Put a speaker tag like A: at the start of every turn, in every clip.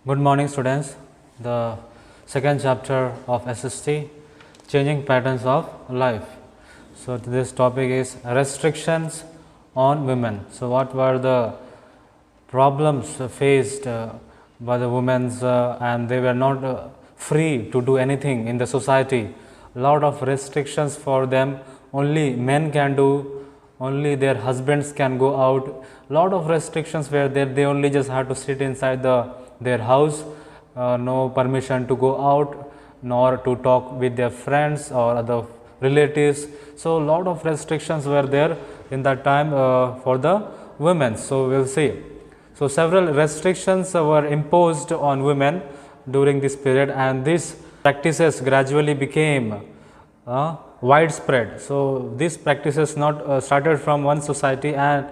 A: Good morning, students. The second chapter of SST, Changing Patterns of Life. So, this topic is restrictions on women. So, what were the problems faced by the women and they were not free to do anything in the society. Lot of restrictions for them, only men can do, only their husbands can go out. Lot of restrictions where they only just have to sit inside their house, no permission to go out nor to talk with their friends or other relatives. So, lot of restrictions were there in that time for the women. So, we will see. So, several restrictions were imposed on women during this period, and these practices gradually became widespread. So, these practices not started from one society and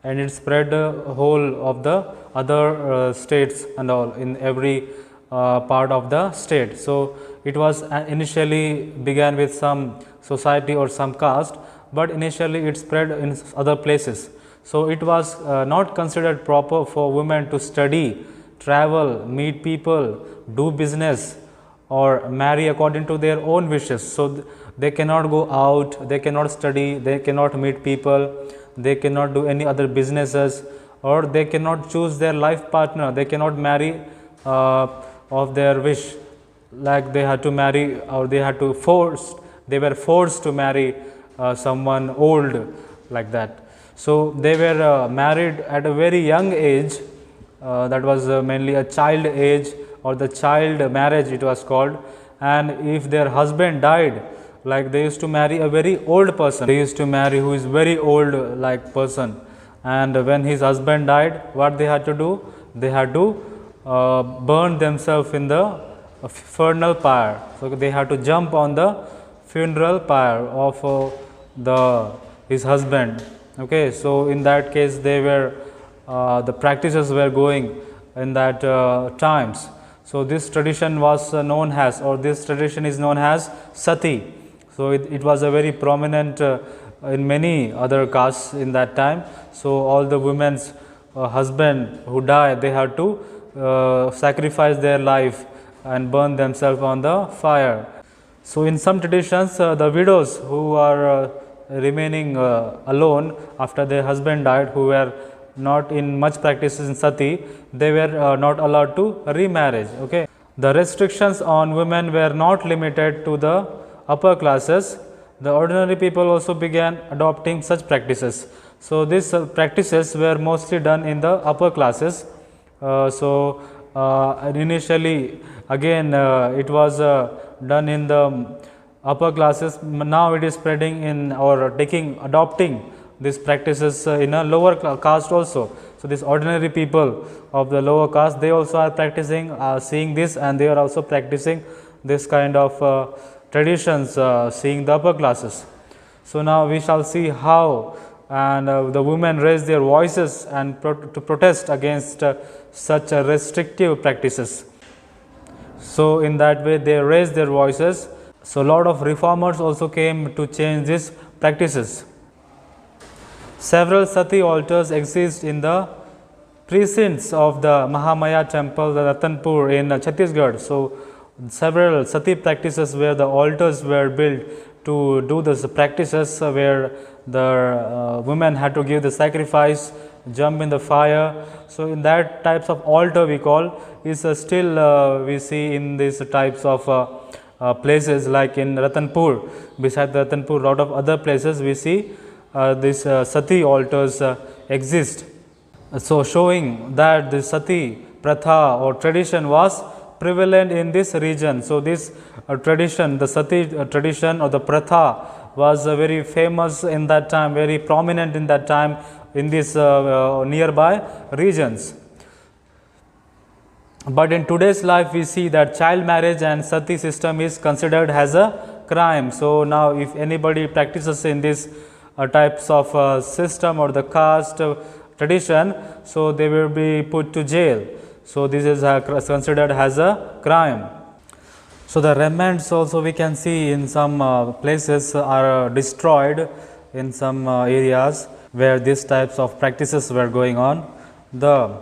A: it spread whole of the other states and all in every part of the state. So, it was initially began with some society or some caste, but initially it spread in other places. So, it was not considered proper for women to study, travel, meet people, do business or marry according to their own wishes. So, they cannot go out, they cannot study, they cannot meet people, they cannot do any other businesses, or they cannot choose their life partner, they cannot marry of their wish, like they had to marry or they were forced to marry someone old like that. So, they were married at a very young age, that was mainly a child age or the child marriage it was called, and if their husband died, like they used to marry a very old person, they used to marry who is very old like person, and when his husband died, what they had to do? They had to burn themselves in the funeral pyre. So, they had to jump on the funeral pyre of his husband. Okay, so in that case they were the practices were going in that times. So, this tradition was known as, or this tradition is known as sati. So, it was a very prominent in many other castes in that time. So, all the women's husband who died, they had to sacrifice their life and burn themselves on the fire. So, in some traditions the widows who are remaining alone after their husband died, who were not in much practices in sati, they were not allowed to remarriage. Okay. The restrictions on women were not limited to the upper classes. The ordinary people also began adopting such practices. So, these practices were mostly done in the upper classes. Initially again it was done in the upper classes. Now, it is spreading in or adopting these practices in a lower caste also. So, these ordinary people of the lower caste, they also are practicing seeing this, and they are also practicing this kind of traditions seeing the upper classes. So, now we shall see how and the women raise their voices and to protest against such restrictive practices. So, in that way they raise their voices. So, lot of reformers also came to change these practices. Several sati altars exist in the precincts of the Mahamaya temple, the Ratanpur in Chhattisgarh. So, several sati practices where the altars were built to do this practices where the women had to give the sacrifice, jump in the fire. So, in that types of altar we call is still we see in these types of places like in Ratanpur. Beside Ratanpur, lot of other places we see these sati altars exist. So, showing that the sati pratha or tradition was prevalent in this region. So, this tradition, the sati tradition or the pratha was very famous in that time, very prominent in that time in these nearby regions. But in today's life we see that child marriage and sati system is considered as a crime. So, now if anybody practices in this types of system or the caste tradition, so they will be put to jail. So, this is considered as a crime. So, the remnants also we can see in some places are destroyed in some areas where these types of practices were going on. The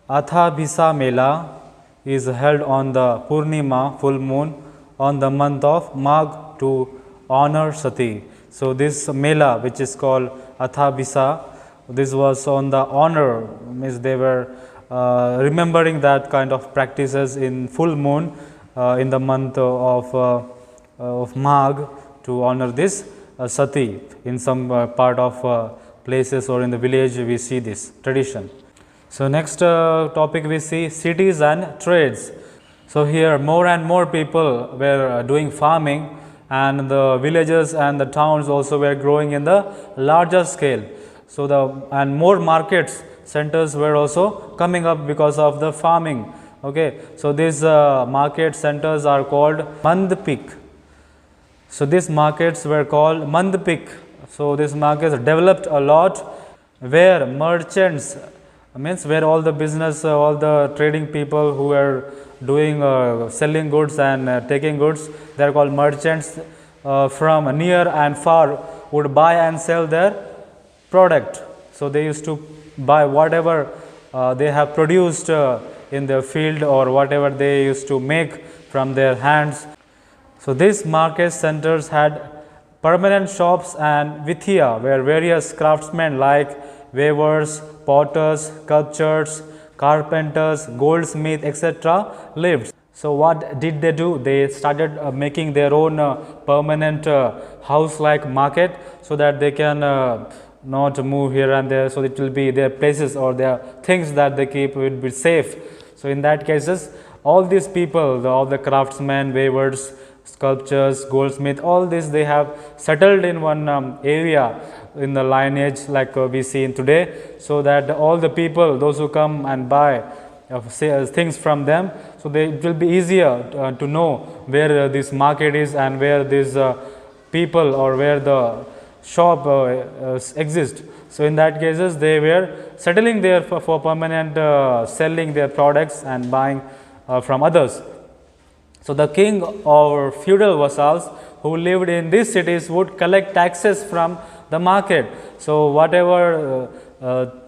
A: Athabisa Mela is held on the Purnima full moon on the month of Magh to honor Sati. So, this Mela, which is called Athabisa, this was on the honor, means they were remembering that kind of practices in full moon in the month of Magh to honor this Sati. In some part of places or in the village we see this tradition. So, next topic we see cities and trades. So, here more and more people were doing farming, and the villages and the towns also were growing in the larger scale. So, and more markets centers were also coming up because of the farming. Okay. So, these market centers are called Mandpik. So, these markets were called Mandpik. So, these markets developed a lot where merchants, means where all the business, all the trading people who were doing selling goods and taking goods, they are called merchants from near and far would buy and sell their product. So, they used to buy whatever they have produced in their field or whatever they used to make from their hands. So, these market centers had permanent shops and vithya where various craftsmen like weavers, potters, sculptors, carpenters, goldsmith, etc. lived. So, what did they do? They started making their own permanent house like market, so that they can not move here and there. So, it will be their places or their things that they keep will be safe. So, in that cases all these people, all the craftsmen, weavers, sculptors, goldsmith, all this they have settled in one area in the lineage like we see in today, so that all the people, those who come and buy things from them, so it will be easier to know where this market is and where these people or where the shop exists. So, in that cases they were settling there for permanent selling their products and buying from others. So, the king or feudal vassals who lived in these cities would collect taxes from the market. So, whatever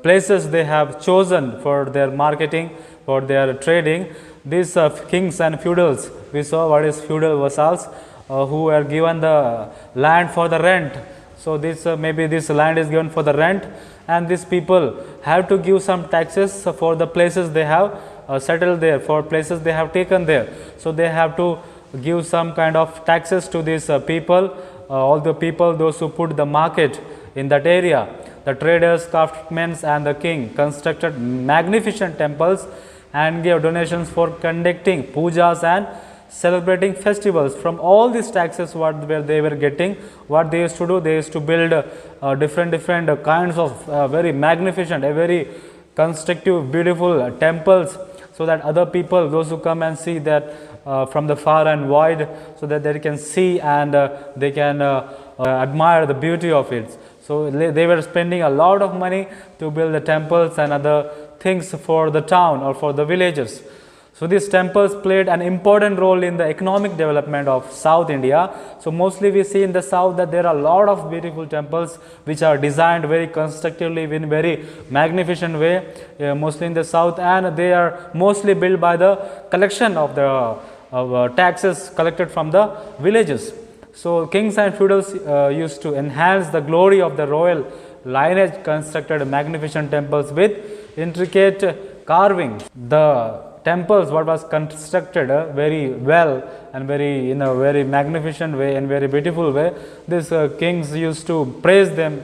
A: places they have chosen for their marketing, for their trading, these kings and feudals, we saw what is feudal vassals who were given the land for the rent. So, this maybe this land is given for the rent, and these people have to give some taxes for the places they have settled there, for places they have taken there. So, they have to give some kind of taxes to these people, all the people, those who put the market in that area. The traders, craftsmen and the king constructed magnificent temples and gave donations for conducting pujas and celebrating festivals. From all these taxes what they were getting, what they used to do, they used to build different kinds of very magnificent, very constructive, beautiful temples, so that other people, those who come and see that from the far and wide, so that they can see and they can admire the beauty of it. So, they were spending a lot of money to build the temples and other things for the town or for the villages. So, these temples played an important role in the economic development of South India. So, mostly we see in the south that there are a lot of beautiful temples which are designed very constructively in very magnificent way, mostly in the south, and they are mostly built by the collection of the taxes collected from the villages. So, kings and feudals used to enhance the glory of the royal lineage, constructed magnificent temples with intricate carving. The temples what was constructed very well and very in a very magnificent way and very beautiful way, these kings used to praise them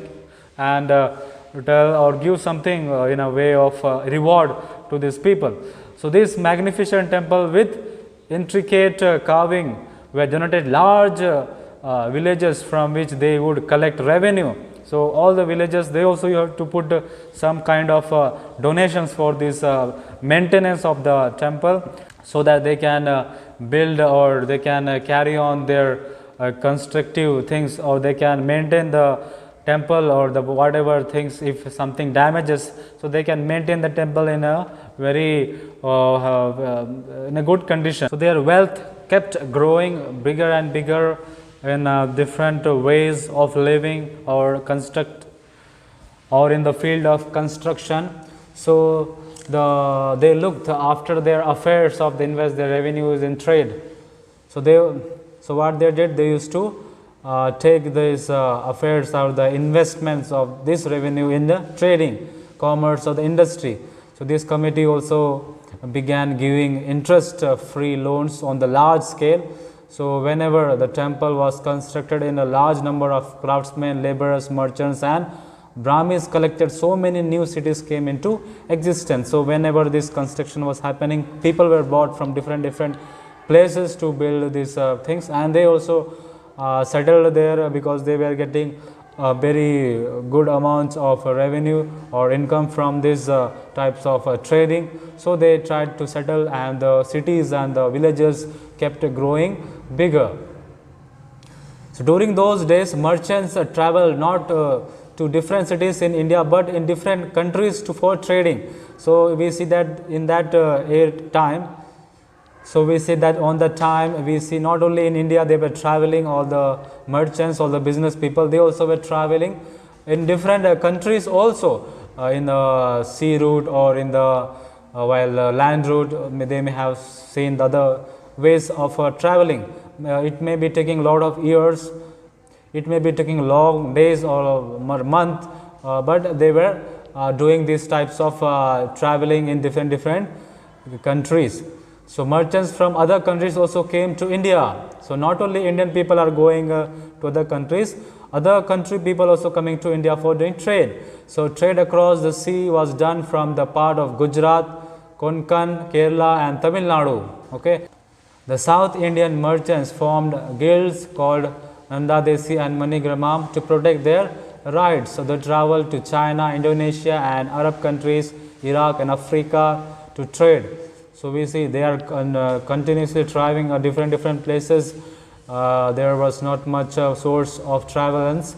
A: and tell or give something in a way of reward to these people. So, this magnificent temple with intricate carving were generated large villages from which they would collect revenue. So, all the villages, they also have to put some kind of donations for this maintenance of the temple, so that they can build or they can carry on their constructive things, or they can maintain the temple or the whatever things if something damages. So, they can maintain the temple in a very in a good condition. So, their wealth kept growing bigger and bigger in different ways of living or construct or in the field of construction. So, they looked after their affairs of the invest their revenues in trade. So what they did, they used to take these affairs or the investments of this revenue in the trading, commerce or the industry. So this committee also began giving interest-free loans on the large scale. So whenever the temple was constructed, in a large number of craftsmen, laborers, merchants and Brahmins collected, so many new cities came into existence. So whenever this construction was happening, people were brought from different places to build these things, and they also settled there because they were getting very good amounts of revenue or income from these types of trading. So they tried to settle, and the cities and the villages kept growing bigger. So during those days, merchants traveled not to different cities in India, but in different countries for trading. So we see that in that time. So we see that on the time, we see not only in India they were traveling, all the merchants, all the business people, they also were traveling in different countries also, in the sea route or in the land route. They may have seen the other ways of traveling. It may be taking a lot of years, it may be taking long days or a month, but they were doing these types of traveling in different countries. So merchants from other countries also came to India. So not only Indian people are going to other countries, other country people also coming to India for doing trade. So trade across the sea was done from the part of Gujarat, Konkan, Kerala and Tamil Nadu. Okay. The South Indian merchants formed guilds called Nandadesi and Manigramam to protect their rights. So they traveled to China, Indonesia and Arab countries, Iraq and Africa to trade. So we see they are continuously traveling different places. There was not much source of travelers.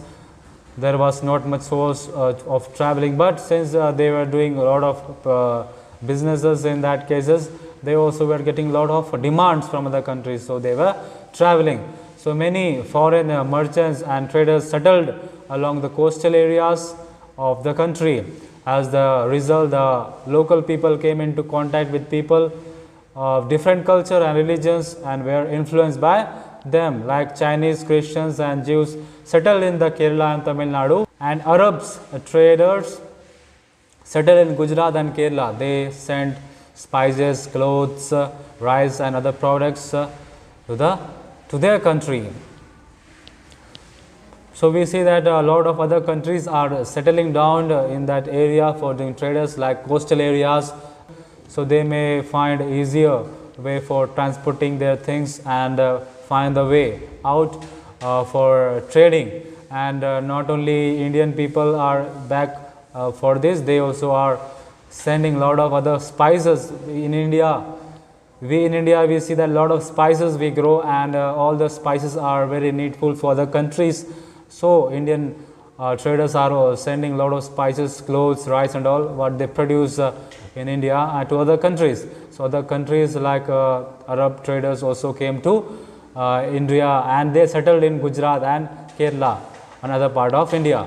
A: There was not much source of traveling, but since they were doing a lot of businesses in that cases, they also were getting a lot of demands from other countries. So they were traveling. So many foreign merchants and traders settled along the coastal areas of the country. As the result, the local people came into contact with people of different culture and religions and were influenced by them, like Chinese, Christians and Jews settled in the Kerala and Tamil Nadu, and Arabs, traders, settled in Gujarat and Kerala. They sent spices, clothes, rice and other products to their country. So we see that a lot of other countries are settling down in that area for doing traders, like coastal areas. So they may find easier way for transporting their things and find the way out for trading. And not only Indian people are back for this, they also are sending a lot of other spices in India. In India we see that a lot of spices we grow, and all the spices are very needful for other countries. So Indian traders are sending a lot of spices, clothes, rice and all what they produce in India to other countries. So other countries like Arab traders also came to India, and they settled in Gujarat and Kerala, another part of India.